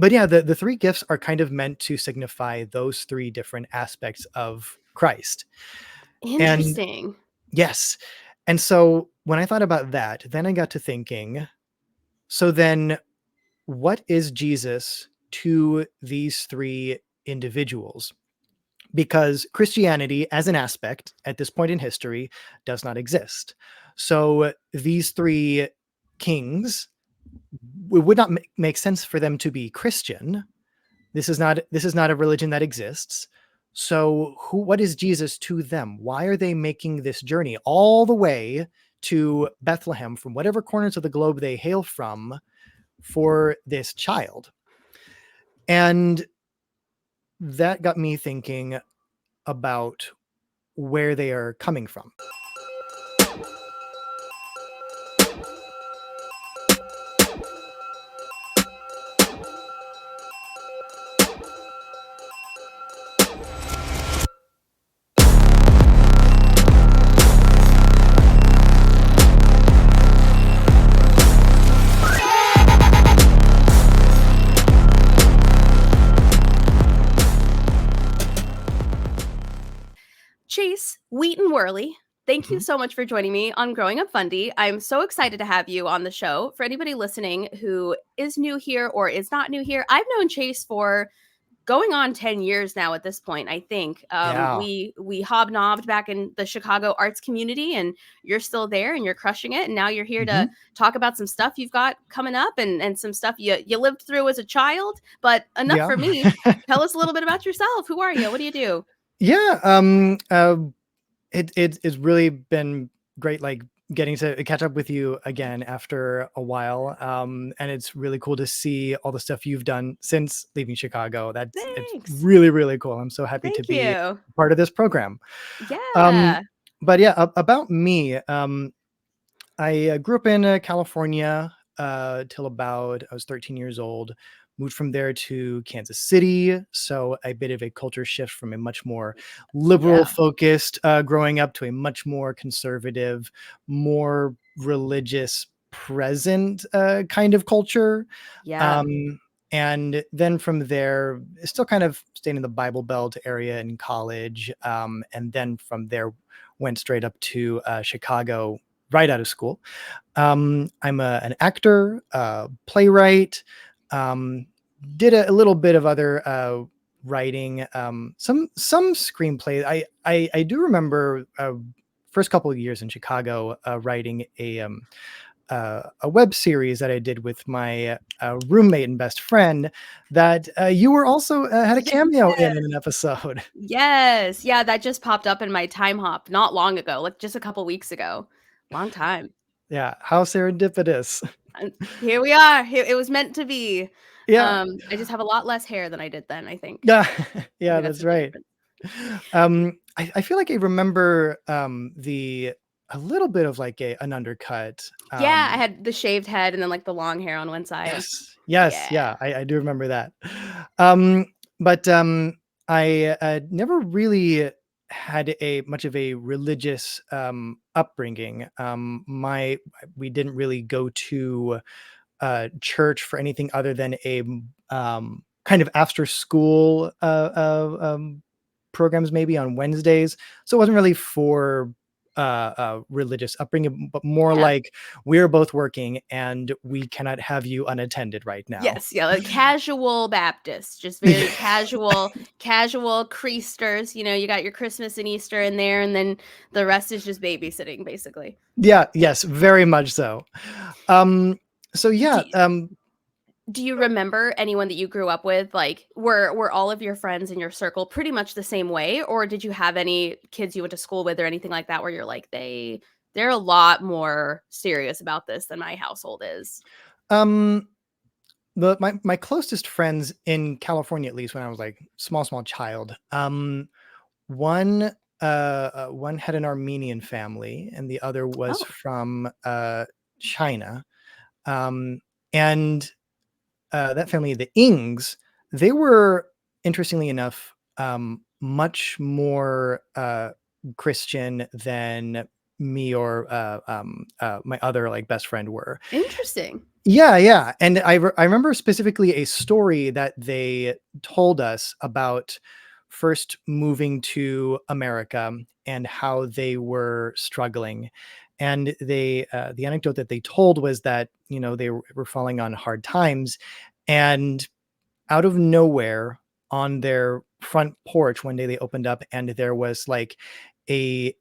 but yeah, the three gifts are kind of meant to signify those three different aspects of Christ. And Interesting. yes. And so when I thought about that, then I got to thinking, so then what is Jesus to these three individuals? Because Christianity as an aspect at this point in history does not exist. So these three kings, it would not make sense for them to be Christian. This is not a religion that exists. So what is Jesus to them? Why are they making this journey all the way to Bethlehem from whatever corners of the globe they hail from for this child? And that got me thinking about where they are coming from. Chase, Wheaton-Werle, thank you Mhm. so much for joining me on Growing Up Fundie. I'm so excited to have you on the show. For anybody listening who is new here or is not new here, I've known Chase for going on 10 years now at this point, I think. Yeah. We hobnobbed back in the Chicago arts community, and you're still there and you're crushing it. And now you're here to Mhm. talk about some stuff you've got coming up and some stuff you lived through as a child. But enough Yeah. for me. Tell us a little bit about yourself. Who are you? What do you do? Yeah. It's really been great, like getting to catch up with you again after a while. And it's really cool to see all the stuff you've done since leaving Chicago. It's Thanks. really, really cool. I'm so happy to Thank be you. part of this program. Um, Yeah. but yeah, about me, I grew up in California till about I was 13 years old. Moved from there to Kansas City, so a bit of a culture shift from a much more liberal Yeah. focused growing up to a much more conservative, more religious present kind of culture. Yeah. Um, and then from there, still kind of staying in the Bible Belt area in college, and then from there went straight up to Chicago right out of school. I'm an actor, playwright, um, did a little bit of other writing, some screenplay. I do remember first couple of years in Chicago writing a web series that I did with my roommate and best friend that you were also had a Yeah. cameo in an episode. Yes. Yeah, that just popped up in my time hop not long ago, like just a couple weeks ago. Long time. Yeah, how serendipitous. And here we are. Here, it was meant to be. Yeah, I just have a lot less hair than I did then, I think. yeah, I yeah, think that's that's the big right. difference. I feel like I remember the a little bit of like an undercut. Yeah, I had the shaved head and then like the long hair on one side. Yes, yes, Yeah. yeah, I do remember that. Um, but I never really had a much of a religious upbringing. My We didn't really go to church for anything other than a kind of after school programs maybe on Wednesdays. So it wasn't really for religious upbringing, but more Yeah. like we're both working and we cannot have you unattended right now. Yes, yeah, like casual Baptists, just very casual creasters. You know, you got your Christmas and Easter in there, and then the rest is just babysitting, basically. Yeah, yes, very much so. Um, so Do yeah, do you remember anyone that you grew up with? Like, were all of your friends in your circle pretty much the same way, or did you have any kids you went to school with or anything like that where you're like they're a lot more serious about this than my household is? um, my closest friends in California, at least when I was like small child, one one had an Armenian family, and the other was Oh, from China. Um, and that family, the Ings, they were interestingly enough much more Christian than me or my other like best friend were. Interesting. Yeah. And I remember specifically a story that they told us about first moving to America and how they were struggling. And the anecdote that they told was that, they were falling on hard times, and out of nowhere on their front porch one day they opened up and there was like a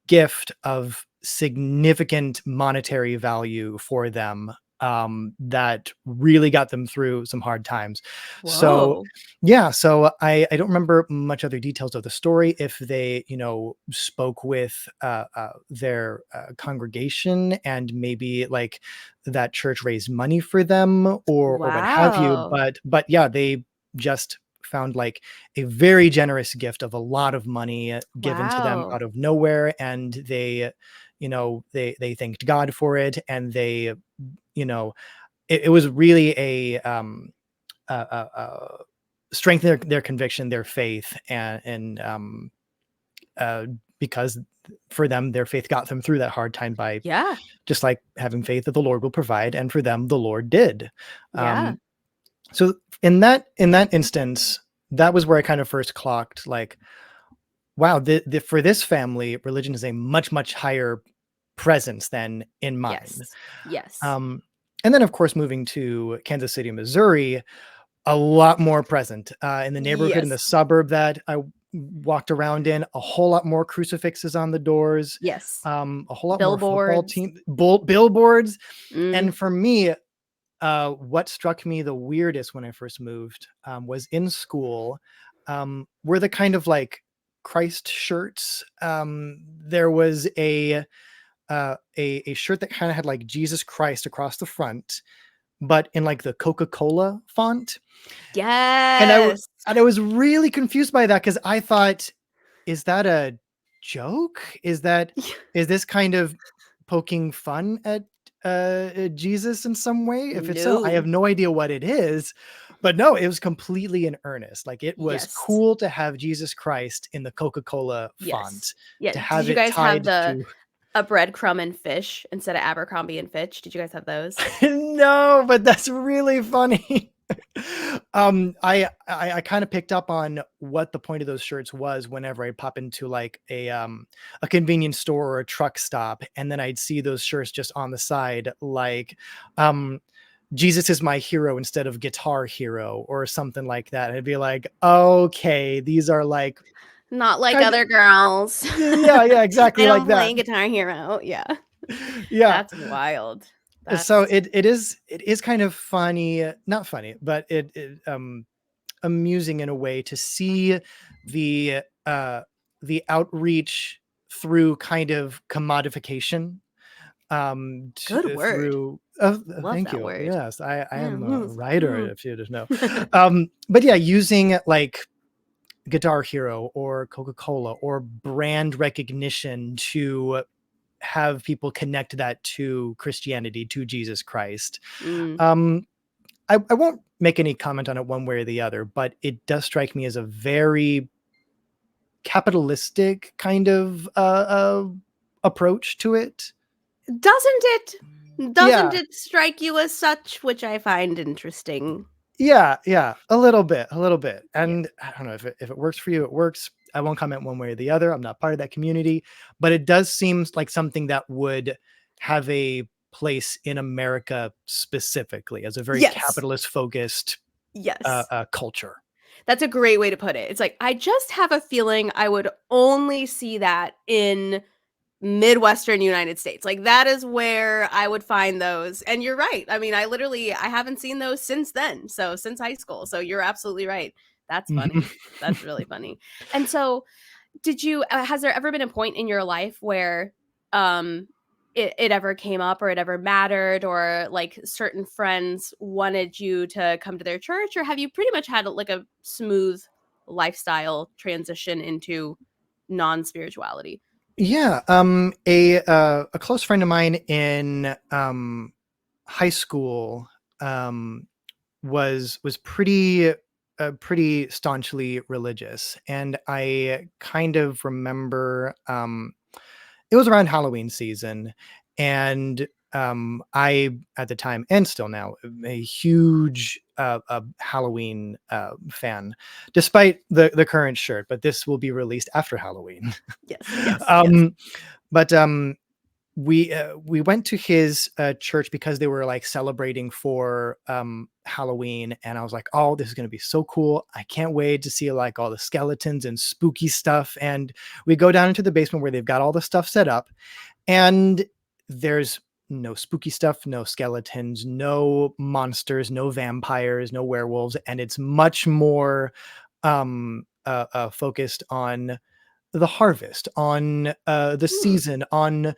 gift of significant monetary value for them, that really got them through some hard times. So Whoa. yeah, so I don't remember much other details of the story, if they spoke with their congregation and maybe like that church raised money for them, or what have you, Wow. but yeah, they just found like a very generous gift of a lot of money given to them Wow. out of nowhere, and they thanked God for it, and they it was really a strengthen their conviction, their faith, and uh, because for them, their faith got them through that hard time by Yeah. just like having faith that the Lord will provide, and for them, the Lord did. Yeah. So in that instance, that was where I kind of first clocked like, wow, for this family, religion is a much higher presence than in mine. Yes. Yes. Um, and then of course moving to Kansas City, Missouri, a lot more present in the neighborhood, in the Yes. suburb that I walked around in. A whole lot more crucifixes on the doors, Yes. a whole lot more football Billboards. team billboards. Mm. And for me, what struck me the weirdest when I first moved, was in school, were the kind of like Christ shirts. There was a shirt that kind of had like Jesus Christ across the front, but in like the Coca-Cola font. And Yes. I was really confused by that, because I thought, is that a joke? Is this kind of poking fun at Jesus in some way? If it's so, I have No. no idea what it is. But no, it was completely in earnest. Like, it was Yes. cool to have Jesus Christ in the Coca-Cola Yes. font, Yeah. to Did have you it guys have tied the to a breadcrumb and fish instead of Abercrombie and Fitch? Did you guys have those? No, but that's really funny. I kind of picked up on what the point of those shirts was whenever I pop into like a convenience store or a truck stop, and then I'd see those shirts just on the side, like um Jesus is my hero instead of guitar hero, or something like that. I'd be like, okay, these are like Not like kind of, other girls. yeah, I exactly like don't that. play Guitar Hero. Yeah. Yeah. That's wild. So That's it is kind of funny, not funny, but it amusing in a way to see the uh the outreach through kind of commodification, good word. through Love thank that you. word. Yes, I Yeah. am a writer, if you didn't know. Mm. But yeah, using like Guitar Hero or Coca-Cola or brand recognition to have people connect that to Christianity, to Jesus Christ. Mm. um I won't make any comment on it one way or the other, but it does strike me as a very capitalistic kind of approach to it. Doesn't it? Doesn't Yeah, it strike you as such, which I find interesting? yeah, a little bit, Yes. and I don't know if it works for you, it works. I won't comment one way or the other. I'm not part of that community, but it does seem like something that would have a place in America specifically, as a very Yes. capitalist focused Yes. culture. That's a great way to put it. It's like, I just have a feeling I would only see that in Midwestern United States. Like, that is where I would find those. And you're right. I mean, I haven't seen those since then. So since high school. So you're absolutely right. That's Mhm. funny. That's really funny. And so did you has there ever been a point in your life where um it ever came up, or it ever mattered, or like certain friends wanted you to come to their church, or have you pretty much had like a smooth lifestyle transition into non-spirituality? Yeah, a close friend of mine in high school, um, was pretty staunchly religious, and I kind of remember, it was around Halloween season, and I at the time and still now am a huge Halloween fan, despite the current shirt. But this will be released after Halloween. Yes, yes, yes. um, but we went to his church because they were like celebrating for Halloween, and I was like, oh, this is going to be so cool. I can't wait to see like all the skeletons and spooky stuff. And we go down into the basement where they've got all the stuff set up, and there's no spooky stuff, no skeletons, no monsters, no vampires, no werewolves, and it's much more focused on the harvest, on the Hmm, season, on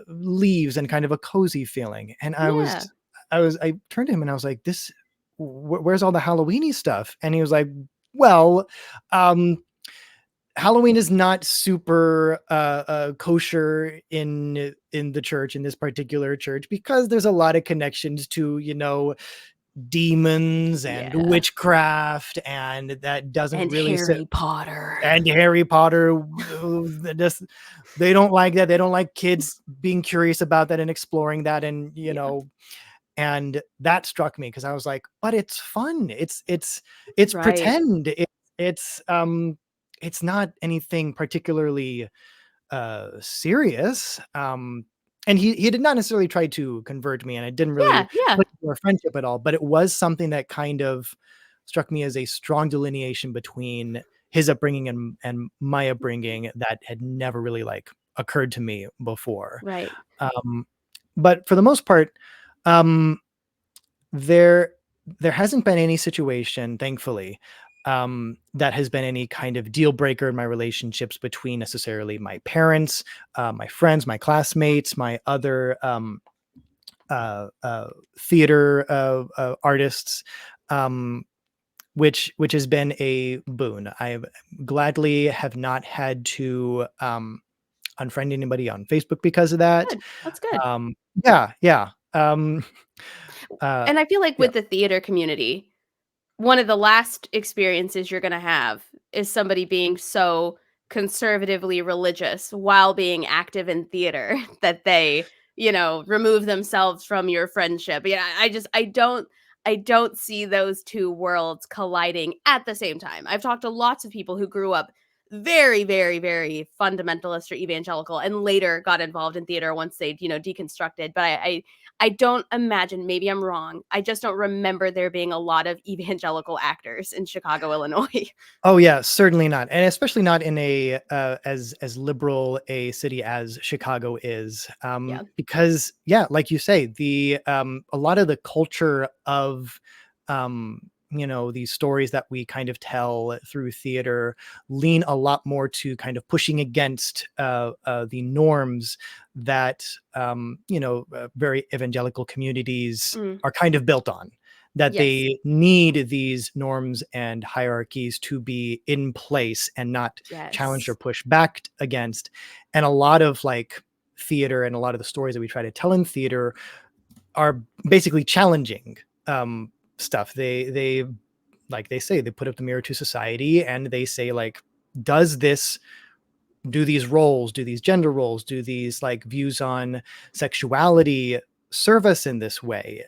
leaves, and kind of a cozy feeling. And yeah, I turned to him and I was like, "This, where's all the Halloweeny stuff?" And he was like, "Well, um, Halloween is not super kosher in the church, in this particular church, because there's a lot of connections to, demons and yeah. witchcraft, and that doesn't And really sit." Harry Potter. And Harry Potter, just they don't like that. They don't like kids being curious about that and exploring that, and Yeah, and that struck me because I was like, but it's fun. It's right. pretend. It's it's not anything particularly serious. And he did not necessarily try to convert me, and it didn't really Yeah, yeah, put our friendship at all, but it was something that kind of struck me as a strong delineation between his upbringing and my upbringing that had never really like occurred to me before. right. Um, but for the most part, um, there there hasn't been any situation, thankfully, that has been any kind of deal breaker in my relationships between necessarily my parents, my friends, my classmates, my other uh, theater artists, um, which has been a boon. I gladly have not had to unfriend anybody on Facebook because of that. Good. That's good. Um, yeah, yeah, uh, And I feel like yeah. with the theater community, one of the last experiences you're gonna have is somebody being so conservatively religious while being active in theater that they, remove themselves from your friendship. Yeah, I don't see those 2 worlds colliding at the same time. I've talked to lots of people who grew up very, very, very fundamentalist or evangelical and later got involved in theater once they'd, deconstructed, but I don't imagine, maybe I'm wrong, I just don't remember there being a lot of evangelical actors in Chicago, Illinois. Oh yeah, certainly not, and especially not in a as liberal a city as Chicago is, Yeah. because yeah, like you say, the a lot of the culture of these stories that we kind of tell through theater lean a lot more to kind of pushing against the norms that very evangelical communities Mm, are kind of built on, that yes. they need these norms and hierarchies to be in place and not challenged or Yes. pushed back against. And a lot of like theater and a lot of the stories that we try to tell in theater are basically challenging stuff. They like they say, they put up the mirror to society and they say like, does this do these roles, do these gender roles, do these like views on sexuality serve us in this way?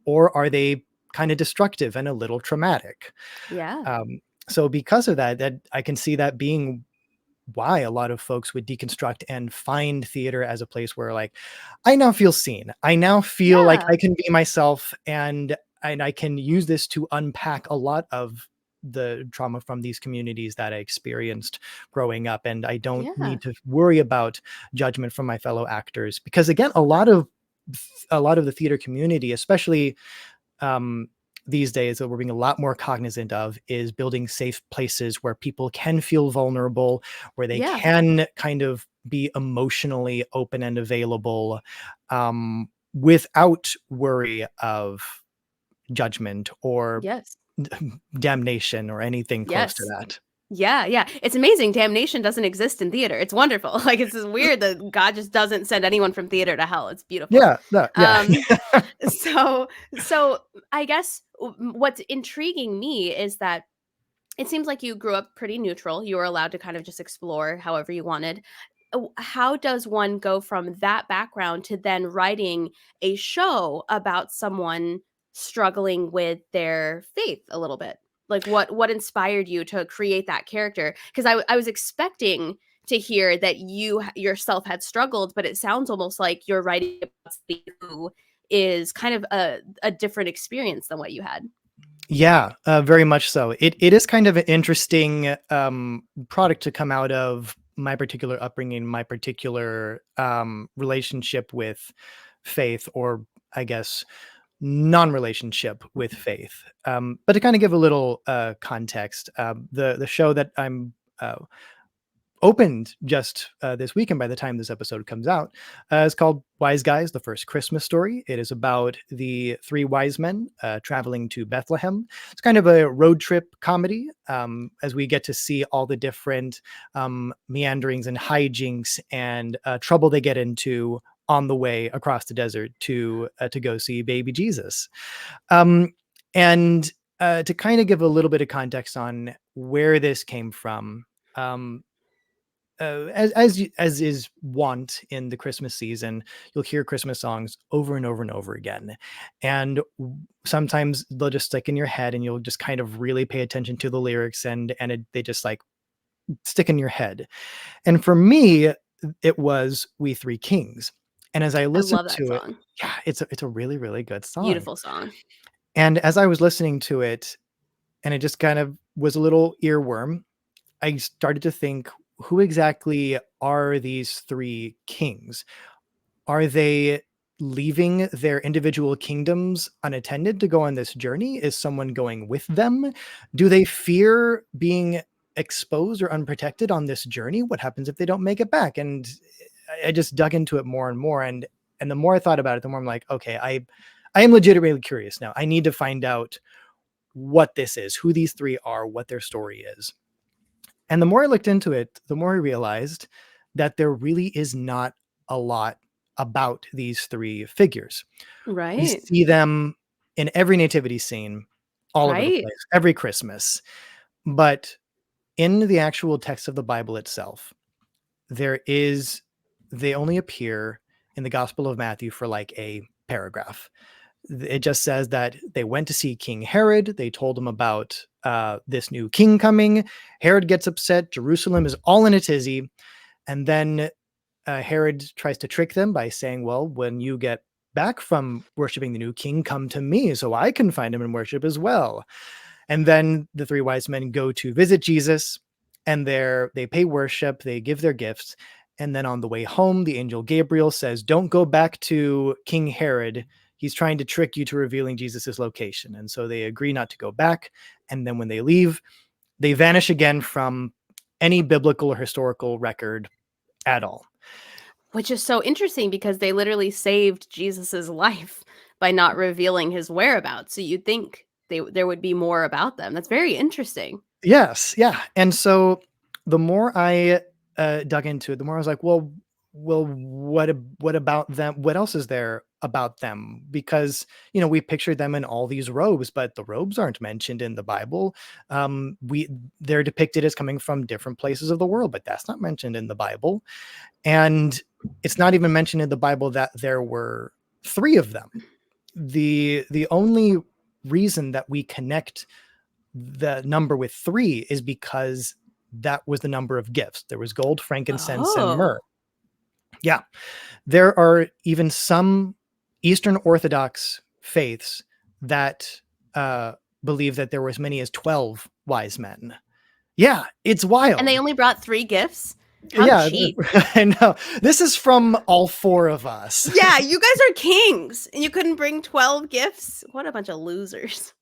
Or are they kind of destructive and a little traumatic? Yeah. So because of that, that I can see that being why a lot of folks would deconstruct and find theater as a place where like I now feel seen. I now feel like Yeah. I can be myself, and I can use this to unpack a lot of the trauma from these communities that I experienced growing up, and I don't Yeah. need to worry about judgment from my fellow actors, because again a lot of the theater community, especially um, these days, that we're being a lot more cognizant of, is building safe places where people can feel vulnerable, where they Yeah. can kind of be emotionally open and available, without worry of judgment or Yes. damnation or anything close to Yes. that. Yeah, yeah. It's amazing damnation doesn't exist in theater. It's wonderful. Like, it's just weird that God just doesn't send anyone from theater to hell. It's beautiful. Yeah, yeah. Um, so so I guess what's intriguing me is that it seems like you grew up pretty neutral. You were allowed to kind of just explore however you wanted. how does one go from that background to then writing a show about someone struggling with their faith a little bit? Like what inspired you to create that character? Because I was expecting to hear that you yourself had struggled, but it sounds almost like you're writing about somebody who is kind of a different experience than what you had. Yeah, very much so. It is kind of an interesting product to come out of my particular upbringing, my particular relationship with faith, or I guess non-relationship with faith. But to kind of give a little context, the show that I'm opened just this weekend by the time this episode comes out is called Wise Guys, the First Christmas Story. It is about the three wise men traveling to Bethlehem. It's kind of a road trip comedy as we get to see all the different meanderings and hijinks and trouble they get into on the way across the desert to go see baby Jesus. And to kind of give a little bit of context on where this came from, um, as is wont in the Christmas season, you'll hear Christmas songs over and over and over again, and sometimes they'll just stick in your head, and you'll just kind of really pay attention to the lyrics, they just like stick in your head. And for me, it was "We Three Kings," and as I I listened love that to it, song. yeah, it's a really really good song. Beautiful song. And as I was listening to it, and it just kind of was a little earworm, I started to think, who exactly are these three kings? Are they leaving their individual kingdoms unattended to go on this journey? Is someone going with them? Do they fear being exposed or unprotected on this journey? What happens if they don't make it back? And I just dug into it more and more. And the more I thought about it, the more I'm like, okay, I am legitimately curious now. I need to find out what this is, who these three are, what their story is. And the more I looked into it, the more I realized that there really is not a lot about these three figures. We Right. see them in every nativity scene all over the Right. place, every Christmas. But in the actual text of the Bible itself, there is, they only appear in the Gospel of Matthew for like a paragraph. It just says that they went to see King Herod. They told him about this new king coming. Herod gets upset. Jerusalem is all in a tizzy. And then Herod tries to trick them by saying, well, when you get back from worshiping the new king, come to me so I can find him and worship as well. And then the three wise men go to visit Jesus, and they pay worship, they give their gifts. And then on the way home, the angel Gabriel says, don't go back to King Herod. He's trying to trick you to revealing Jesus's location. And so they agree not to go back. And then when they leave, they vanish again from any biblical or historical record at all. Which is so interesting because they literally saved Jesus's life by not revealing his whereabouts. So you'd think there would be more about them. That's very interesting. Yes, yeah. And so the more I dug into it, the more I was like, well, what about them? What else is there about them? Because we pictured them in all these robes, but the robes aren't mentioned in the Bible. They're depicted as coming from different places of the world, but that's not mentioned in the Bible. And it's not even mentioned in the Bible that there were three of them. The only reason that we connect the number with three is because that was the number of gifts. There was gold, frankincense, and myrrh. Oh. Yeah. There are even some Eastern Orthodox faiths that believe that there were as many as 12 wise men. Yeah, it's wild. And they only brought 3 gifts? How Yeah, cheap. I know. This is from all 4 of us. Yeah, you guys are kings and you couldn't bring 12 gifts? What a bunch of losers.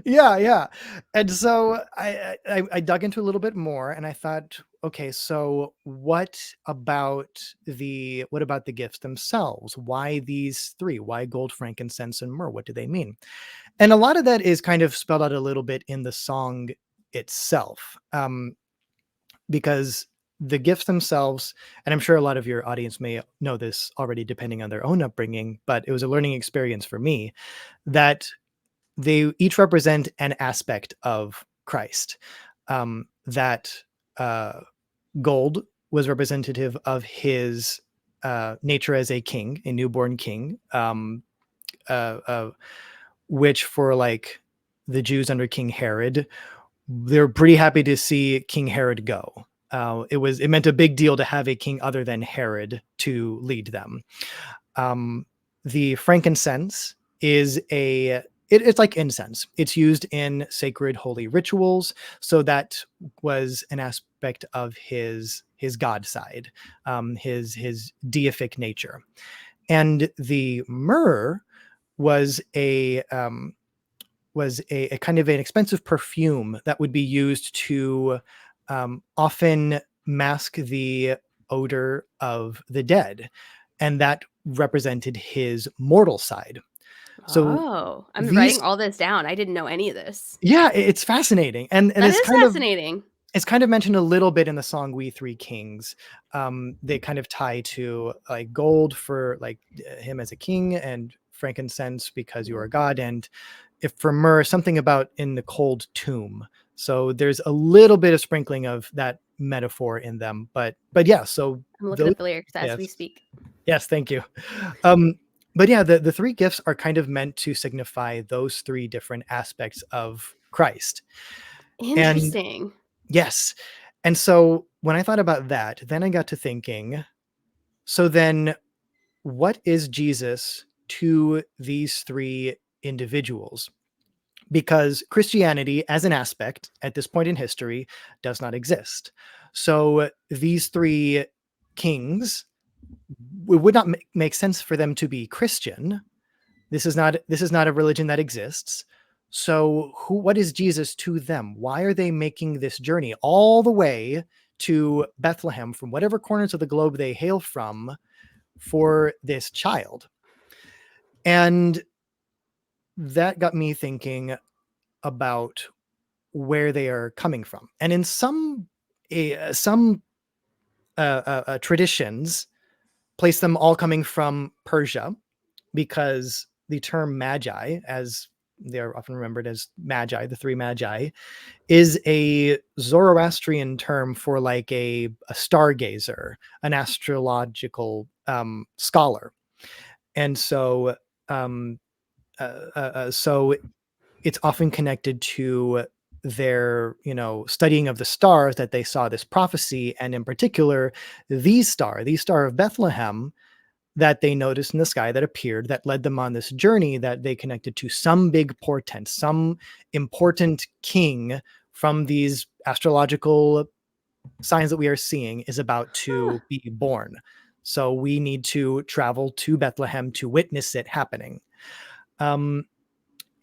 Yeah. And so I dug into a little bit more, and I thought, okay, so what about the gifts themselves? Why these 3? Why gold, frankincense, and myrrh? What do they mean? And a lot of that is kind of spelled out a little bit in the song itself. Because the gifts themselves, and I'm sure a lot of your audience may know this already depending on their own upbringing, but it was a learning experience for me, that they each represent an aspect of Christ. That gold was representative of his nature as a king, a newborn king, uh, uh, which for like the Jews under King Herod, they're pretty happy to see King Herod go. It meant a big deal to have a king other than Herod to lead them. Um, the frankincense is it's like incense. It's used in sacred holy rituals, so that was an aspect of his God side, his deific nature. And the myrrh was a kind of an expensive perfume that would be used to often mask the odor of the dead, and that represented his mortal side. So Oh, I'm these, writing all this down. I didn't know any of this. yeah, it's fascinating, and That is fascinating. it's kind of mentioned a little bit in the song "We Three Kings." They kind of tie to like gold for like him as a king, and frankincense because you are God, and if for myrrh, something about in the cold tomb. So there's a little bit of sprinkling of that metaphor in them, but yeah. So I'm looking those up the lyrics as we gifts, speak. yes, thank you. Um, but yeah, the three gifts are kind of meant to signify those three different aspects of Christ, and Interesting. yes. And so when I thought about that, then I got to thinking, so then what is Jesus to these three individuals? Because Christianity as an aspect at this point in history does not exist. So these three kings, it would not make sense for them to be Christian. This is not a religion that exists. So what is Jesus to them? Why are they making this journey all the way to Bethlehem from whatever corners of the globe they hail from for this child? And that got me thinking about where they are coming from. And in some traditions place them all coming from Persia, because the term magi, as they're often remembered as magi, the three magi, is a Zoroastrian term for like a stargazer, an astrological scholar. And so um, so it's often connected to their studying of the stars, that they saw this prophecy, and in particular the star of Bethlehem, that they noticed in the sky, that appeared, that led them on this journey, that they connected to some big portent, some important king from these astrological signs that we are seeing is about Huh. to be born. So we need to travel to Bethlehem to witness it happening. um,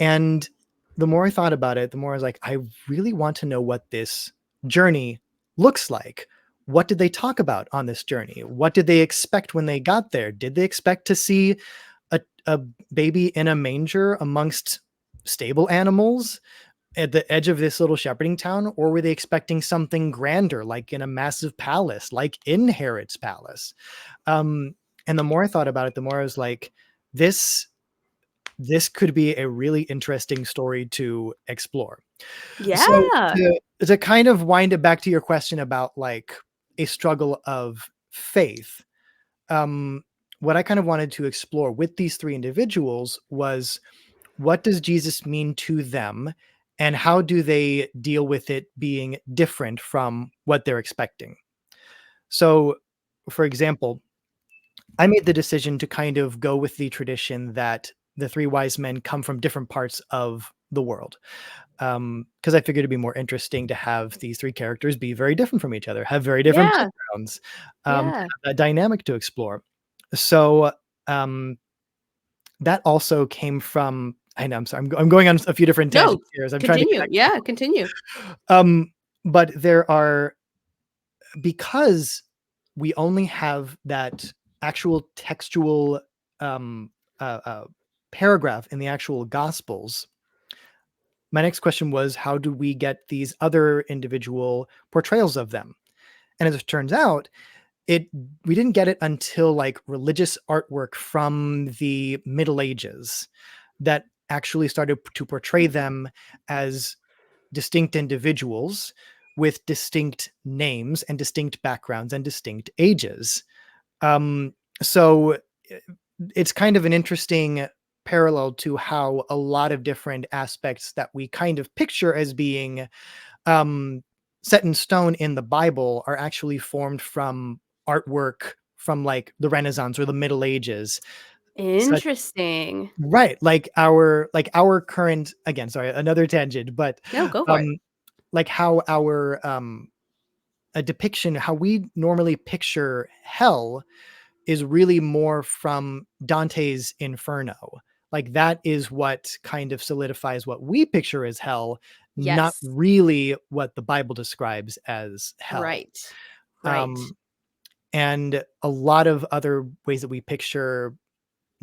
and the more I thought about it, the more I was like, I really want to know what this journey looks like. What did they talk about on this journey? What did they expect when they got there? Did they expect to see a baby in a manger amongst stable animals at the edge of this little shepherding town? Or were they expecting something grander, like in a massive palace, like in Herod's palace? And the more I thought about it, the more I was like, this this could be a really interesting story to explore. So Yeah. to kind of wind it back to your question about like a struggle of faith, um, what I kind of wanted to explore with these three individuals was, what does Jesus mean to them, and how do they deal with it being different from what they're expecting? So, for example, I made the decision to kind of go with the tradition that the three wise men come from different parts of the world. Because I figured it'd be more interesting to have these three characters be very different from each other, have very different Yeah. backgrounds, Yeah. have that dynamic to explore. So um, that also came from. I know. I'm sorry. I'm going on a few different No, tangents here as I'm trying to continue. connect. Yeah, continue. Um, but there are, because we only have that actual textual um, paragraph in the actual Gospels. My next question was, how do we get these other individual portrayals of them? And as it turns out, it we didn't get it until like religious artwork from the Middle Ages that actually started to portray them as distinct individuals, with distinct names and distinct backgrounds and distinct ages. So it's kind of an interesting parallel to how a lot of different aspects that we kind of picture as being set in stone in the Bible are actually formed from artwork from like the Renaissance or the Middle Ages. Such Interesting. right, like our current, again, sorry, another tangent, but No, go for it. um like how our a depiction, how we normally picture hell is really more from Dante's Inferno. Like that is what kind of solidifies what we picture as hell, not Yes. really what the Bible describes as hell. Right. Right. Um, and a lot of other ways that we picture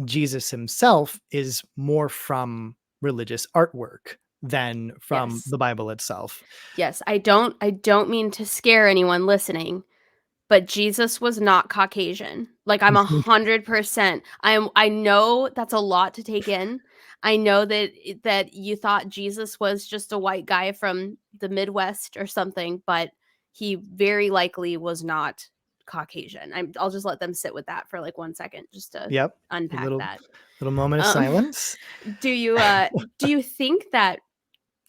Jesus himself is more from religious artwork than from Yes. the Bible itself. Yes. I don't mean to scare anyone listening, but Jesus was not Caucasian. Like, I'm 100%. I know that's a lot to take in. I know that you thought Jesus was just a white guy from the Midwest or something, but he very likely was not Caucasian. I'll just let them sit with that for like 1 second just to Yep. A unpack little that. moment of Um, silence. do you do you think that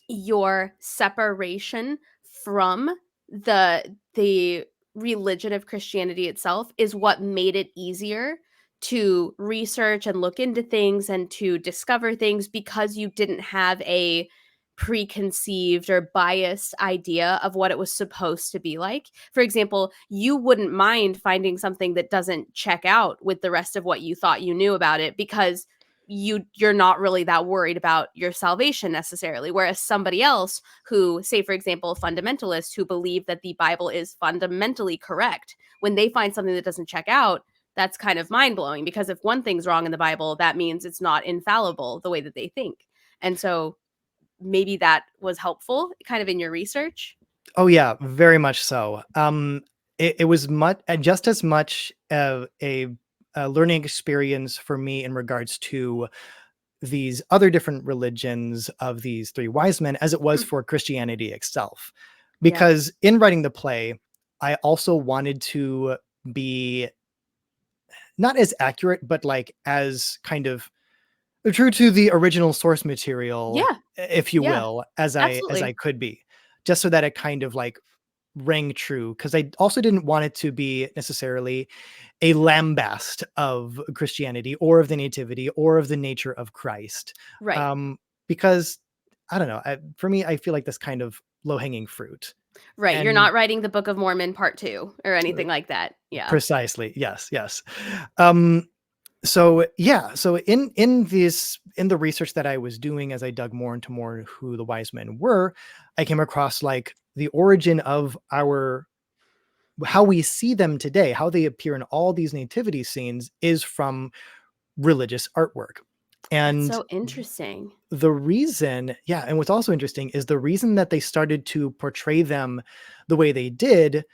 your separation from the religion of Christianity itself is what made it easier to research and look into things and to discover things because you didn't have a preconceived or biased idea of what it was supposed to be like. For example, you wouldn't mind finding something that doesn't check out with the rest of what you thought you knew about it because you're not really that worried about your salvation necessarily, whereas somebody else who, say for example, fundamentalists who believe that the Bible is fundamentally correct, when they find something that doesn't check out, that's kind of mind-blowing because if one thing's wrong in the Bible, that means it's not infallible the way that they think. And so maybe that was helpful kind of in your research. Oh yeah, very much so. It was much just as much a learning experience for me in regards to these other different religions of these three wise men as it was Mm, for Christianity itself. yeah. Because in writing the play, I also wanted to be not as accurate, but like as kind of true to the original source material, Yeah. if you Yeah. will, as I Absolutely. could be, just so that it kind of like rang true. Because I also didn't want it to be necessarily a lambast of Christianity or of the nativity or of the nature of Christ. Right. Um, because I don't know, for me, I feel like that's kind of low hanging fruit. Right. You're And not writing the Book of Mormon part 2 or anything like that. Yeah. precisely, yes, yes. Um, so yeah, so in the research that I was doing as I dug more into more who the wise men were, I came across like the origin of our how we see them today, how they appear in all these nativity scenes is from religious artwork. That's And so interesting. the reason, yeah, and what's also interesting is the reason that they started to portray them the way they did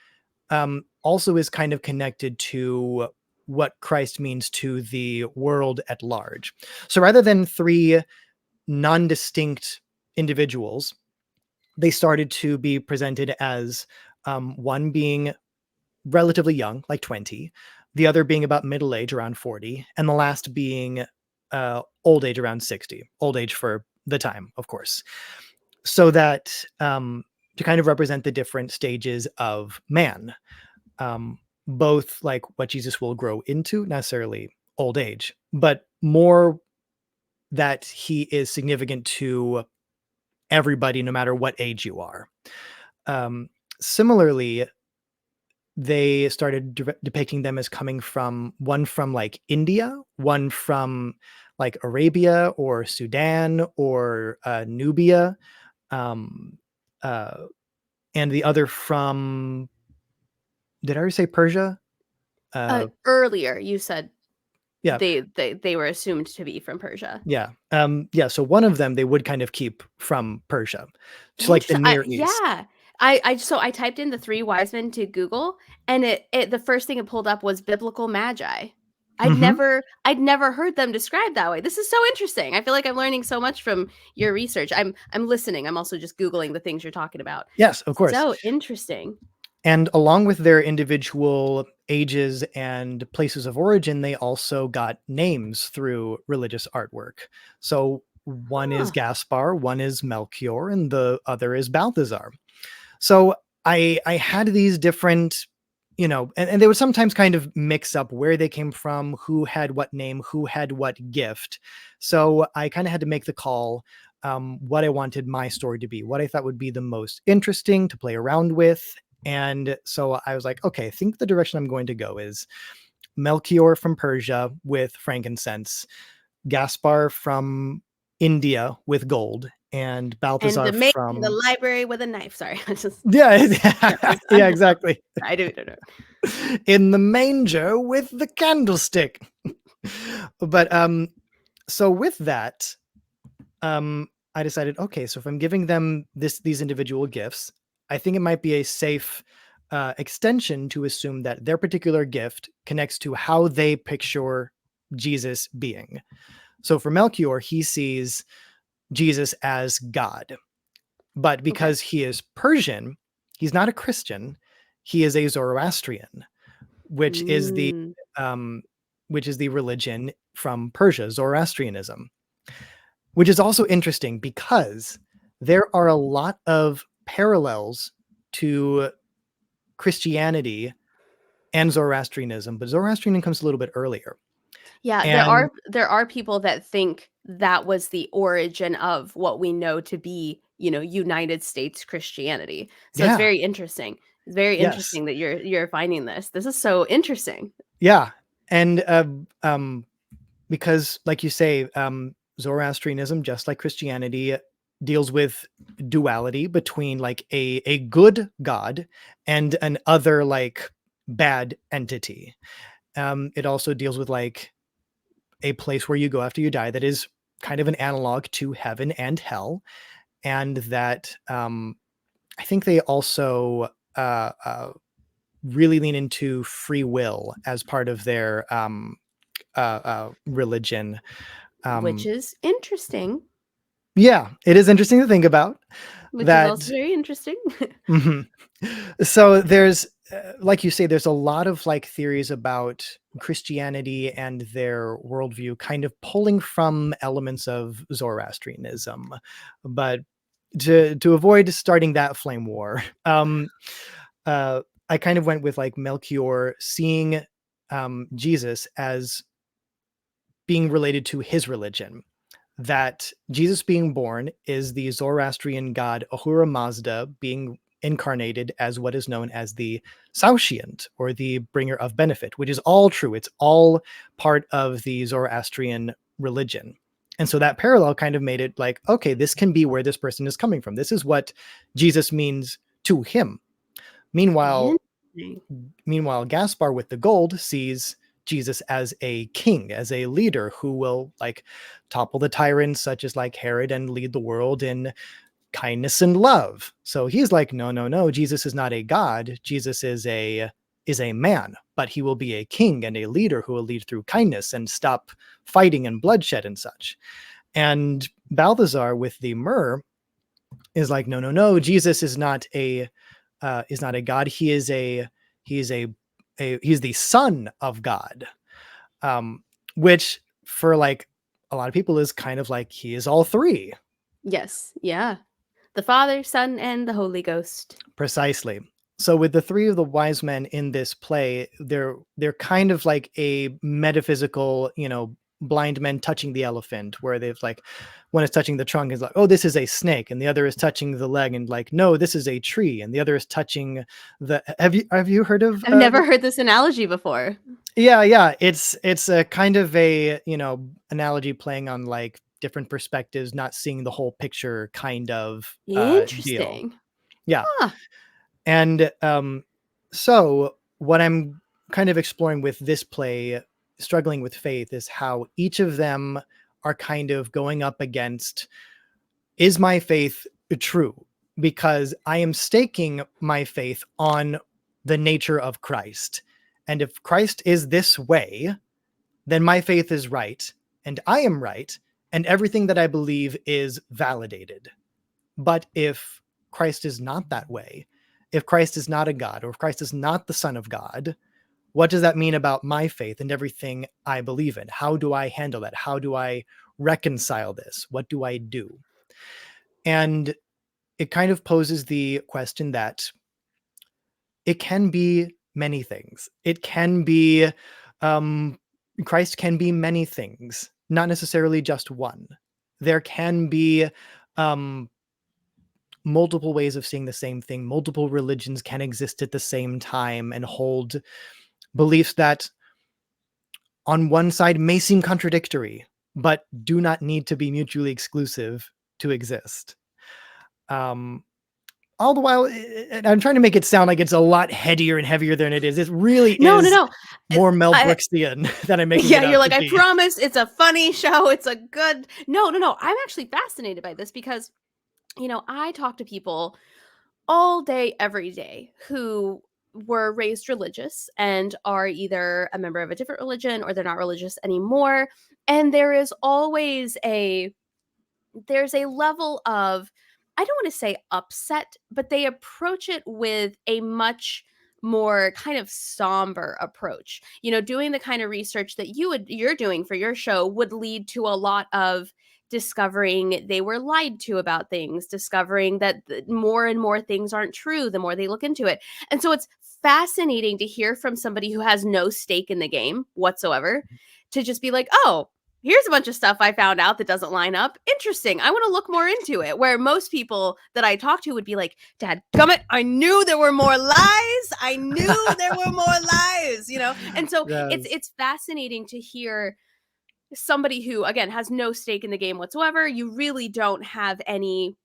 also is kind of connected to what Christ means to the world at large. So rather than three non-distinct individuals, they started to be presented as one being relatively young, like 20, the other being about middle age, around 40, and the last being old age, around 60, old age for the time, of course. So that to kind of represent the different stages of man, both like what Jesus will grow into, not necessarily old age, but more that he is significant to everybody, no matter what age you are. Similarly, they started depicting them as coming from one from like India, one from like Arabia or Sudan or Nubia, um, uh, and the other from, did I already say Persia? Earlier you said Yeah, they were assumed to be from Persia. yeah, yeah. So one of them they would kind of keep from Persia, to like the Interesting. Near East. Yeah. I typed in the three wise men to Google, and it the first thing it pulled up was biblical magi. Mhm. I'd never heard them described that way. This is so interesting. I feel like I'm learning so much from your research. I'm listening. I'm also just Googling the things you're talking about. Yes, of course. So interesting. And along with their individual ages and places of origin, they also got names through religious artwork. So one is Huh. Gaspar, one is Melchior, and the other is Balthazar. So I had these different, and they would sometimes kind of mix up where they came from, who had what name, who had what gift. So I kind of had to make the call, what I wanted my story to be, what I thought would be the most interesting to play around with. And so I was like, okay, I think the direction I'm going to go is Melchior from Persia with frankincense, Gaspar from India with gold, and And the Balthazar maid in the from library with a knife. Sorry, I just yeah, I'm yeah, just exactly. I don't know. In the manger with the candlestick. But so with that, I decided, okay, so if I'm giving them these individual gifts, I think it might be a safe extension to assume that their particular gift connects to how they picture Jesus being. So for Melchior, he sees Jesus as God. But Okay. because he is Persian, he's not a Christian. He is a Zoroastrian, which is the Mm, um, which is the religion from Persia, Zoroastrianism, which is also interesting because there are a lot of parallels to Christianity and Zoroastrianism, but Zoroastrianism comes a little bit earlier. yeah, And there are people that think that was the origin of what we know to be, United States Christianity. So it's yeah, very interesting. It's very yes, interesting that you're finding this. This is so interesting. yeah, and because, like you say, Zoroastrianism, just like Christianity, deals with duality between like a good god and an other like bad entity. It also deals with like a place where you go after you die that is kind of an analog to heaven and hell, and that I think they also really lean into free will as part of their religion. Which Um, is interesting, yeah, it is interesting to think about which is also that. very interesting. Mhm. So there's, like you say, there's a lot of like theories about Christianity and their worldview kind of pulling from elements of Zoroastrianism. But to avoid starting that flame war, uh, I kind of went with like Melchior seeing Jesus as being related to his religion, that Jesus being born is the Zoroastrian god Ahura Mazda being incarnated as what is known as the Saoshyant, or the bringer of benefit, which is all true. It's all part of the Zoroastrian religion. And so that parallel kind of made it like, okay, this can be where this person is coming from. This is what Jesus means to him. Meanwhile, Interesting. Meanwhile, Gaspar with the gold sees Jesus as a king, as a leader who will like topple the tyrants such as like Herod and lead the world in kindness and love. So he's like, no, no, no, Jesus is not a god. Jesus is a man, but he will be a king and a leader who will lead through kindness and stop fighting and bloodshed and such. And Balthazar with the myrrh is like, no, no, no, Jesus is not a god. He is he's the son of God. Which for like a lot of people is kind of like he is all three. Yes. Yeah. The Father, Son, and the Holy Ghost. Precisely. So with the three of the wise men in this play, they're kind of like a metaphysical, blind men touching the elephant, where they've like one is touching the trunk is like, oh, this is a snake, and the other is touching the leg and like, no, this is a tree, and the other is touching the have you heard of I've never heard this analogy before. yeah, yeah, it's a kind of a, analogy playing on like different perspectives, not seeing the whole picture kind of deal. Interesting. Yeah. Huh. And so what I'm kind of exploring with this play, Struggling with Faith, is how each of them are kind of going up against, is my faith true? Because I am staking my faith on the nature of Christ. And if Christ is this way, then my faith is right, and I am right, and everything that I believe is validated. But if Christ is not that way, if Christ is not a God, or if Christ is not the Son of God, what does that mean about my faith and everything I believe in? How do I handle that? How do I reconcile this? What do I do? And it kind of poses the question that it can be many things. It can be, um, Christ can be many things, not necessarily just one. There can be um, multiple ways of seeing the same thing. Multiple religions can exist at the same time and hold beliefs that on one side may seem contradictory, but do not need to be mutually exclusive to exist. Um, all the while, and I'm trying to make it sound like it's a lot headier and heavier than it is. It really No, no, is no. more Mel I Brooksian than I'm making Yeah, it you're out like, to "I be. promise it's a funny show, it's a good." No, no, no, I'm actually fascinated by this because, I talk to people all day, every day who were raised religious and are either a member of a different religion or they're not religious anymore, and there's a level of, I don't want to say upset, but they approach it with a much more kind of somber approach. Doing the kind of research that you're doing for your show would lead to a lot of discovering they were lied to about things, discovering that more and more things aren't true the more they look into it. And so it's fascinating to hear from somebody who has no stake in the game whatsoever, to just be like, "Oh, here's a bunch of stuff I found out that doesn't line up. Interesting. I want to look more into it." Where most people that I talk to would be like, "Dad, gummit, I knew there were more lies. I knew there were more lies." And so it's Yes. it's fascinating to hear somebody who, again, has no stake in the game whatsoever. You really don't have any,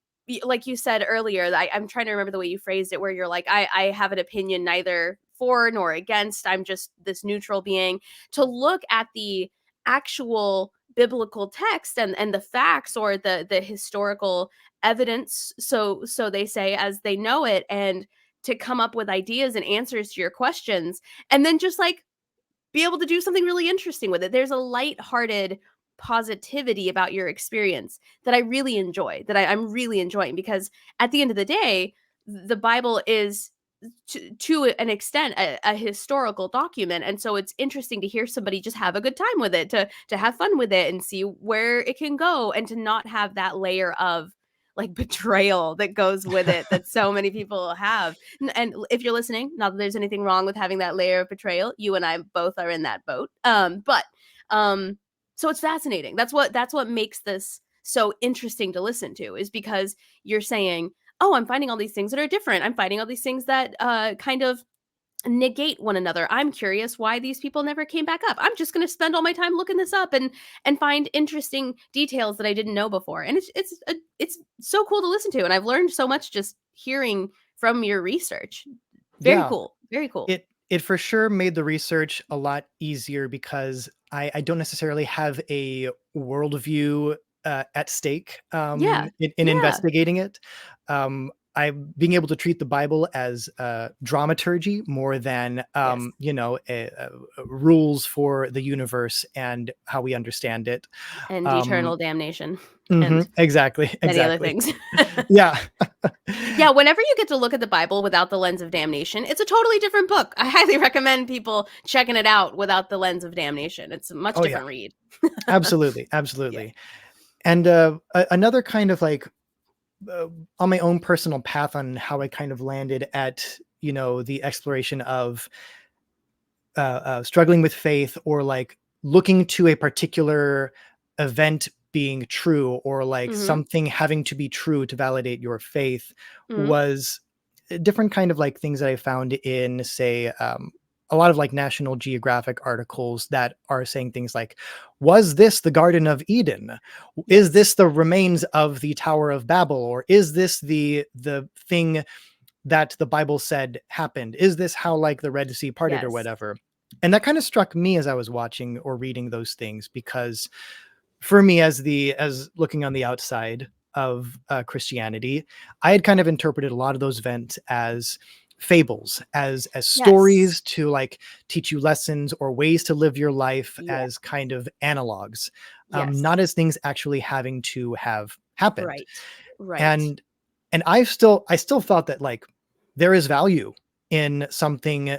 like you said earlier, I'm trying to remember the way you phrased it, where you're like, I have an opinion neither for nor against. I'm just this neutral being. To look at the actual biblical text and the facts, or the historical evidence, so they say, as they know it, and to come up with ideas and answers to your questions, and then just like be able to do something really interesting with it. There's a lighthearted positivity about your experience that I really enjoy, that I'm really enjoying, because at the end of the day, the Bible is, to an extent, a historical document. And so it's interesting to hear somebody just have a good time with it, to have fun with it and see where it can go, and to not have that layer of like betrayal that goes with it that so many people have. And if you're listening, not that there's anything wrong with having that layer of betrayal, you and I both are in that boat. But so it's fascinating. That's what makes this so interesting to listen to, is because you're saying, "Oh, I'm finding all these things that are different. I'm finding all these things that kind of negate one another. I'm curious why these people never came back up. I'm just going to spend all my time looking this up and find interesting details that I didn't know before." And it's so cool to listen to, and I've learned so much just hearing from your research. Very Yeah. cool. Very cool. It for sure made the research a lot easier because I don't necessarily have a worldview at stake Yeah. in Yeah. investigating it. I being able to treat the Bible as dramaturgy more than Yes. rules for the universe and how we understand it. And Um, eternal damnation and exactly, many other exactly. things. Yeah. Yeah, whenever you get to look at the Bible without the lens of damnation, it's a totally different book. I highly recommend people checking it out without the lens of damnation. It's a much Oh yeah. different read. Absolutely, Yeah. absolutely. And another kind of like uh, on my own personal path on how I kind of landed at the exploration of struggling with faith, or like looking to a particular event being true, or like Mhm. something having to be true to validate your faith, Mhm. was a different kind of like things that I found in, say, a lot of like National Geographic articles that are saying things like, was this the Garden of Eden? Is Yes. this the remains of the Tower of Babel? Or is this the thing that the Bible said happened? Is this how like the Red Sea parted or Yes. whatever? And that kind of struck me as I was watching or reading those things, because for me, as looking on the outside of Christianity, I had kind of interpreted a lot of those events as fables as Yes. stories to like teach you lessons or ways to live your life Yeah. as kind of analogs, Yes. not as things actually having to have happened. Right. Right. And I still thought that like there is value in something,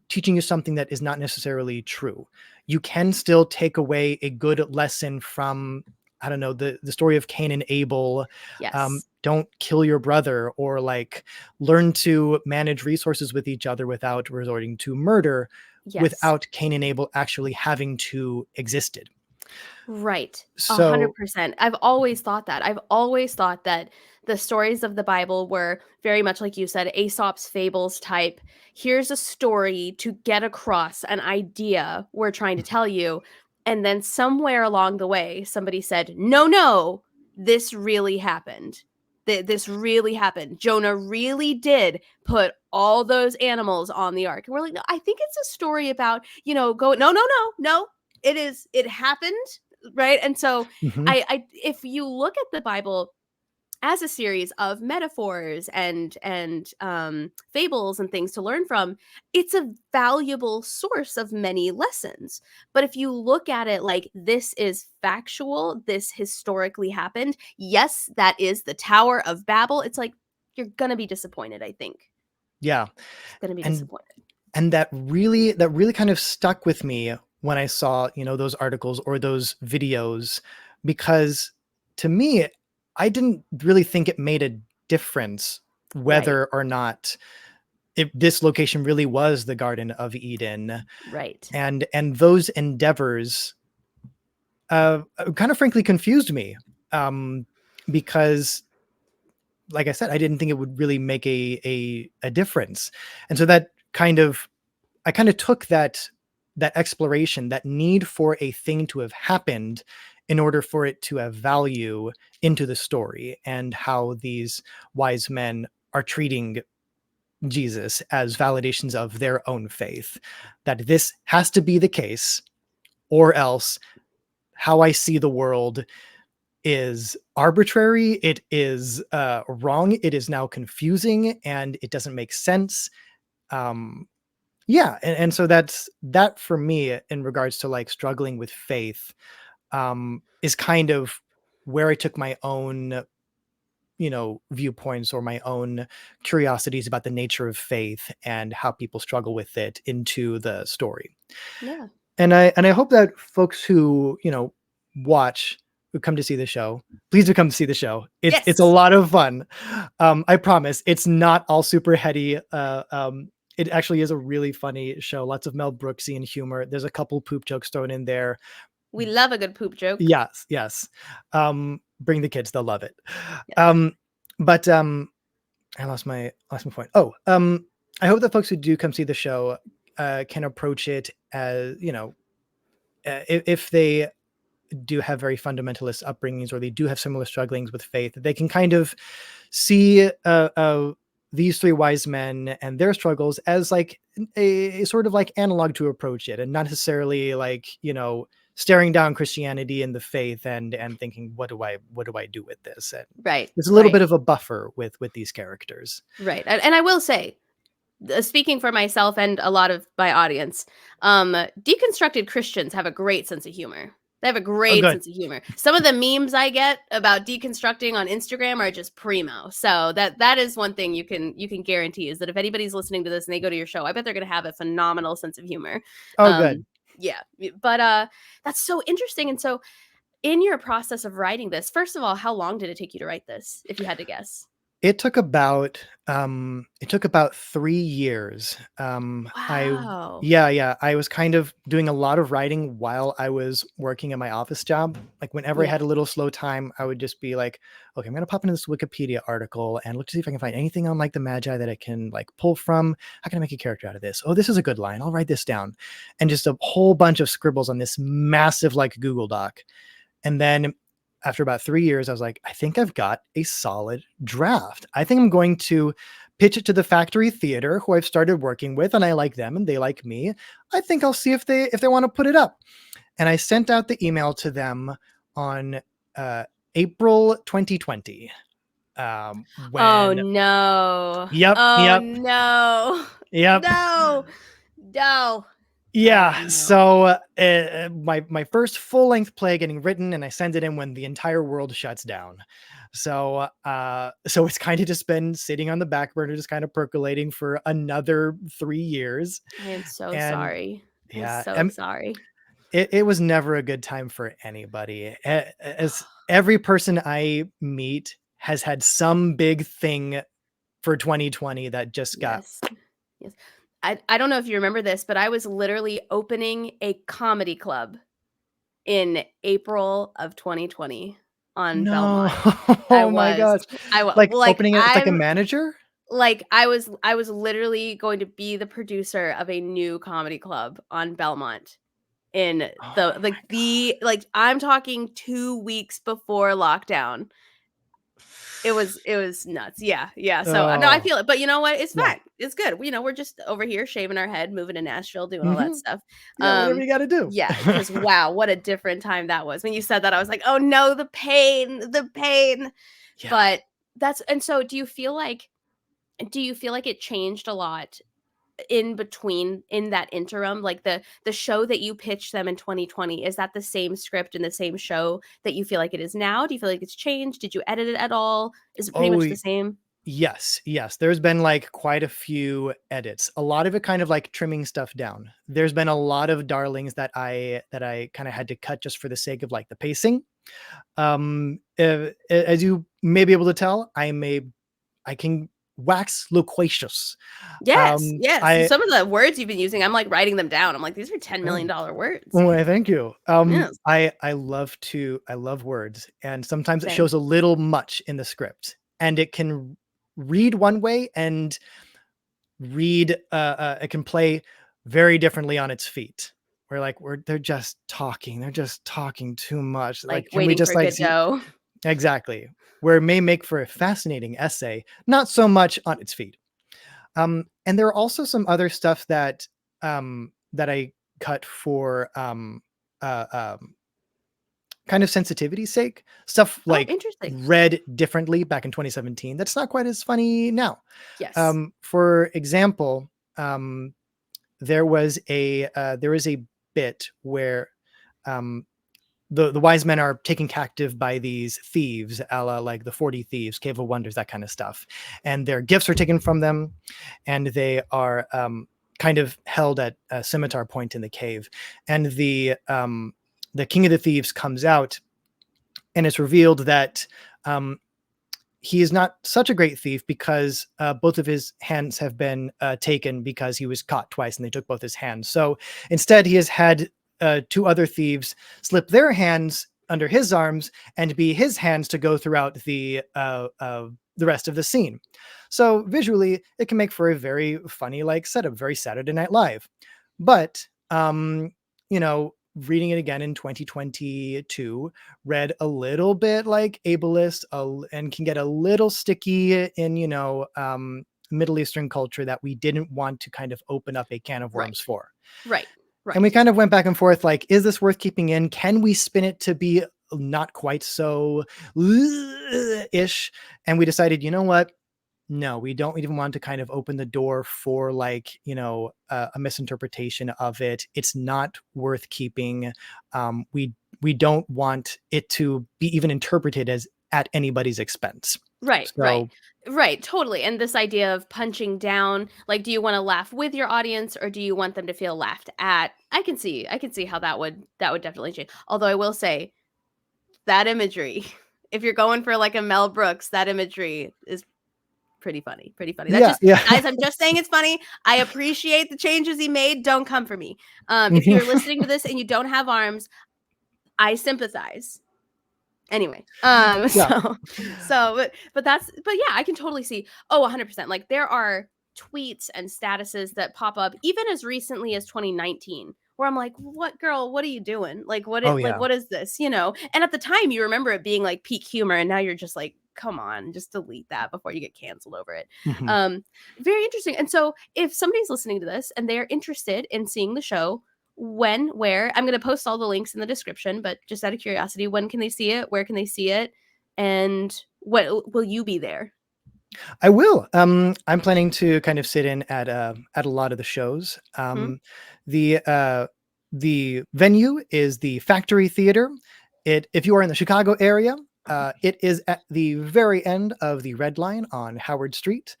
teaching you something that is not necessarily true. You can still take away a good lesson from, I don't know, the story of Cain and Abel. Yes. Don't kill your brother, or like learn to manage resources with each other without resorting to murder, Yes. without Cain and Abel actually having to existed. Right. So 100%. I've always thought that. I've always thought that the stories of the Bible were very much like you said, Aesop's fables type. Here's a story to get across an idea we're trying to tell you. And then somewhere along the way, somebody said, no, no, this really happened. This really happened. Jonah really did put all those animals on the ark. And we're like, no, I think it's a story about, go, no, no, no, no. It happened, right? And so mhm. I if you look at the Bible as a series of metaphors and fables and things to learn from, it's a valuable source of many lessons. But if you look at it like this is factual, this historically happened, yes, that is the Tower of Babel, it's like you're gonna be disappointed, I think. Yeah. It's gonna be And disappointed. that really kind of stuck with me when I saw, those articles or those videos, because to me, I didn't really think it made a difference Right, whether or not if this location really was the Garden of Eden. right. And those endeavors kind of frankly confused me, um, because like I said, I didn't think it would really make a difference. And so that kind of I kind of took that exploration, that need for a thing to have happened in order for it to have value, into the story, and how these wise men are treating Jesus as validations of their own faith. That this has to be the case, or else how I see the world is arbitrary. It is wrong. It is now confusing, and it doesn't make sense. Um, Yeah, and so that for me in regards to, like, struggling with faith, is kind of where I took my own, viewpoints or my own curiosities about the nature of faith and how people struggle with it into the story. Yeah. And I hope that folks who, watch, who come to see the show, please do come to see the show. It's a Yes. lot of fun. I promise it's not all super heady. It actually is a really funny show. Lots of Mel Brooksian humor. There's a couple poop jokes thrown in there. We love a good poop joke. Yes, yes. Bring the kids; they'll love it. Yes. Um, but I lost my point. Oh, I hope that folks who do come see the show can approach it as, if they do have very fundamentalist upbringings, or they do have similar strugglings with faith, they can kind of see these three wise men and their struggles as like a sort of like analog to approach it, and not necessarily like, staring down Christianity and the faith and thinking, what do I do with this? And Right. there's a little Right. bit of a buffer with these characters. Right. And I will say, speaking for myself and a lot of my audience, deconstructed Christians have a great sense of humor. They have a Oh, great good. sense of humor. Some of the memes I get about deconstructing on Instagram are just primo. So that is one thing you can guarantee, is that if anybody's listening to this and they go to your show, I bet they're going to have a phenomenal sense of humor. Oh, good. Um, yeah, but that's so interesting. And so, in your process of writing this, first of all, how long did it take you to write this, if you had to guess? It took about 3 years. Wow. Yeah, I was kind of doing a lot of writing while I was working at my office job. Like, whenever I Yeah. had a little slow time, I would just be like, "Okay, I'm gonna pop into this Wikipedia article and look to see if I can find anything on, like, the Magi that I can, like, pull from. How can I make a character out of this? Oh, this is a good line. I'll write this down." And just a whole bunch of scribbles on this massive, like, Google Doc. And then after about 3 years, I was like, I think I've got a solid draft. I think I'm going to pitch it to the Factory Theater, who I've started working with, and I like them and they like me. I think I'll see if they want to put it up. And I sent out the email to them on April 2020. Oh When no. Yep, Oh yep, no. yep. No. No. Oh Yeah, no. so, my first full-length play getting written, and I send it in when the entire world shuts down. So it's kinda just been sitting on the back burner, just kinda percolating for another 3 years, I am so and sorry. I'm yeah, so sorry. it was never a good time for anybody. As every person I meet has had some big thing for 2020 that just got Yes. Yes. I don't know if you remember this, but I was literally opening a comedy club in April of 2020 on No. Belmont. I Oh my was. gosh. I was Like, like, opening it as, like, a manager? I was literally going to be the producer of a new comedy club on Belmont in Oh my the god. I'm talking 2 weeks before lockdown. It was nuts. Yeah, yeah. So, no, I Oh, feel it, but you know what? It's yeah. fine. It's good. You know, we're just over here shaving our head, moving to Nashville, doing all that Mhm. stuff. Yeah, whatever you gotta do. Yeah, because wow, what a different time that was. When you said that, I was like, "Oh no, the pain, the pain." Yeah. But that's and so do you feel like it changed a lot in between in that interim? Like the show that you pitched them in 2020, is that the same script and the same show that you feel like it is now? Do you feel like it's changed? Did you edit it at all? Is it pretty Oh, much the same? yes, yes. There's been, like, quite a few edits. A lot of it kind of, like, trimming stuff down. There's been a lot of darlings that I kinda had to cut just for the sake of, like, the pacing. As you may be able to tell, I can wax loquacious. Yes, yes. I Some of the words you've been using, I'm like writing them down. I'm like, these are oh, $10 million words. why, thank you. Yes, I love words, and sometimes it same. shows a little much in the script, and it can read one way and it can play very differently on its feet. We're like, they're just talking too much. Like Like, can we waiting just, for like, see Godot. exactly. Where it may make for a fascinating essay, not so much on its feet. And there are also some other stuff that I cut for uh, um, kind of sensitivity's sake. Stuff Oh, like interesting. read differently back in 2017. That's not quite as funny now. Yes. For example, um, there was a bit where um, the wise men are taken captive by these thieves, a la like the 40 Thieves, Cave of Wonders, that kind of stuff. And their gifts are taken from them, and they are kind of held at a scimitar point in the cave. And the king of the thieves comes out, and it's revealed that um, he is not such a great thief because both of his hands have been taken because he was caught twice and they took both his hands. So instead, he has had two other thieves slip their hands under his arms and be his hands to go throughout the rest of the scene. So visually, it can make for a very funny like setup, very Saturday Night Live. But you know, reading it again in 2022 read a little bit like ableist and can get a little sticky in, Middle Eastern culture that we didn't want to kind of open up a can of Right. worms for. Right. And we Right. kind of went back and forth like, is this worth keeping in? Can we spin it to be not quite so ish? And we decided, you know what? No, we don't even want to kind of open the door for like, a misinterpretation of it. It's not worth keeping. We don't want it to be even interpreted as at anybody's expense. Right, right. So Right, totally, and this idea of punching down, like, do you wanna laugh with your audience, or do you want them to feel laughed at? I can see how that would definitely change. Although I will say, that imagery, if you're going for, like, a Mel Brooks, that imagery is pretty funny, pretty funny. That's yeah, just yeah. guys, I'm just saying it's funny. I appreciate the changes he made, don't come for me. If you're listening to this and you don't have arms, I sympathize. Anyway, Yeah. but yeah, I can totally see. Oh, 100%. Like there are tweets and statuses that pop up even as recently as 2019 where I'm like, "What girl, what are you doing? Oh yeah. What is this?" And at the time you remember it being like peak humor and now you're just like, "Come on, just delete that before you get canceled over it." Mhm. Um Very interesting. And so if somebody's listening to this and they're interested in seeing the show, when, where, I'm going to post all the links in the description, but just out of curiosity, when can they see it? Where can they see it? And What will you be there? I will. I'm planning to kind of sit in at a lot of the shows. Hmm? The the venue is the Factory Theater. If you are in the Chicago area, it is at the very end of the Red Line on Howard Street,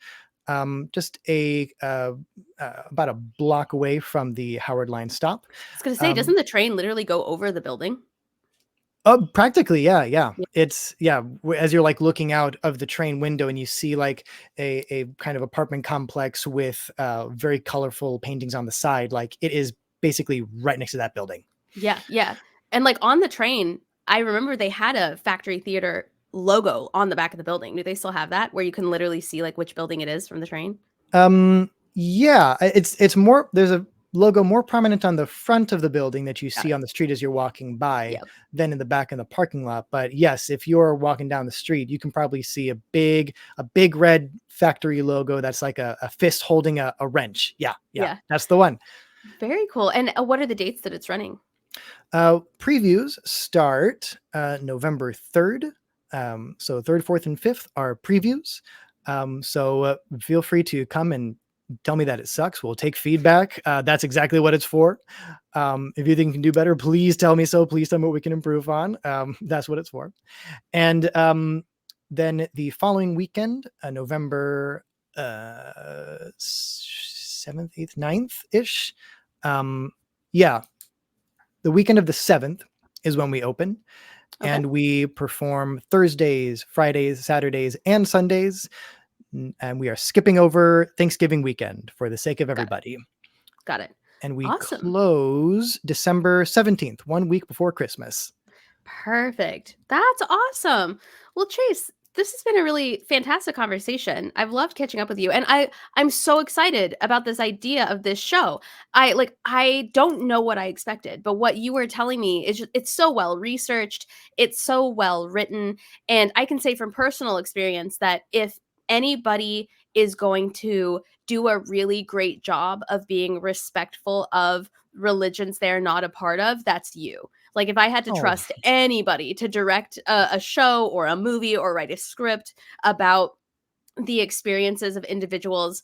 just about a block away from the Howard Line stop. I was gonna say, Um, doesn't the train literally go over the building? Oh, practically, yeah, yeah. Yeah. It's yeah, as you're, like, looking out of the train window and you see, like, a kind of apartment complex with, very colorful paintings on the side, like, it is basically right next to that building. Yeah, yeah. And, like, on the train, I remember they had a Factory Theater logo on the back of the building. Do they still have that where you can literally see, like, which building it is from the train? Yeah, it's more there's a logo more prominent on the front of the building that you Got see it. on the street as you're walking by Yep. than in the back in the parking lot, but yes, if you're walking down the street, you can probably see a big red factory logo that's like a fist holding a wrench. Yeah, yeah, Yeah. that's the one. Very cool. And, what are the dates that it's running? Previews start November 3rd. So 3rd, 4th, and 5th are previews. So feel free to come and tell me that it sucks. We'll take feedback. That's exactly what it's for. If you think you can do better, please tell me so. Please tell me what we can improve on. That's what it's for. And then the following weekend, November 7th, 8th, 9th ish. Yeah, the weekend of the 7th is when we open, Okay. and we perform Thursdays, Fridays, Saturdays, and Sundays. And we are skipping over Thanksgiving weekend for the sake of Got it. everybody. Got it. And we Awesome. close December 17th, 1 week before Christmas. Perfect. That's awesome. Well, Chase, this has been a really fantastic conversation. I've loved catching up with you, and I'm so excited about this idea of this show. I don't know what I expected, but what you were telling me is it's so well researched, it's so well written, and I can say from personal experience that if anybody is going to do a really great job of being respectful of religions they're not a part of, that's you. Like, if I had to Oh, trust anybody to direct a show or a movie or write a script about the experiences of individuals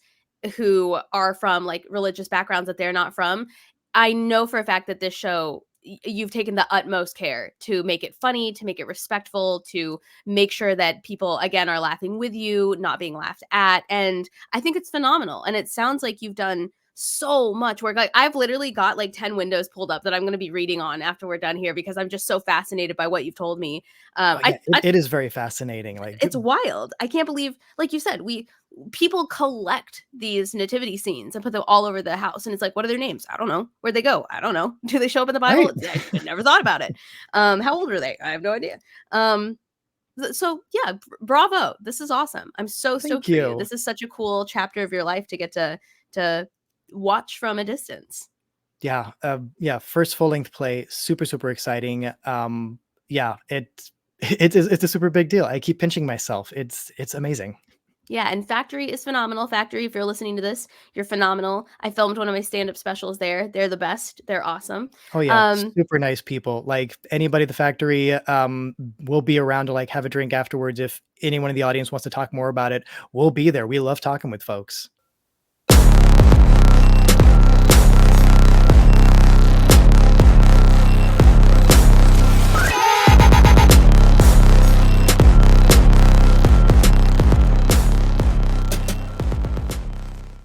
who are from, like, religious backgrounds that they're not from, I know for a fact that this show, you've taken the utmost care to make it funny, to make it respectful, to make sure that people, again, are laughing with you, not being laughed at, and I think it's phenomenal, and it sounds like you've done so much work. Like, I've literally got, like, 10 windows pulled up that I'm gonna be reading on after we're done here because I'm just so fascinated by what you've told me. oh yeah, it is very fascinating. Like, It's wild. I can't believe, like you said, we people collect these nativity scenes and put them all over the house, and it's like, what are their names? I don't know. Where'd they go? I don't know. Do they show up in the Bible? right. I never thought about it. How old are they? I have no idea. So yeah, bravo. This is awesome. I'm so Thank stoked for you. you. This is such a cool chapter of your life to get to watch from a distance. Yeah, yeah. First full length play, super super exciting. Yeah, it's a super big deal. I keep pinching myself. It's amazing. Yeah, and Factory is phenomenal. Factory, if you're listening to this, you're phenomenal. I filmed one of my stand-up specials there. They're the best. They're awesome. Oh yeah, Um, super nice people. Like anybody at the factory, will be around to like have a drink afterwards. If anyone in the audience wants to talk more about it, we'll be there. We love talking with folks.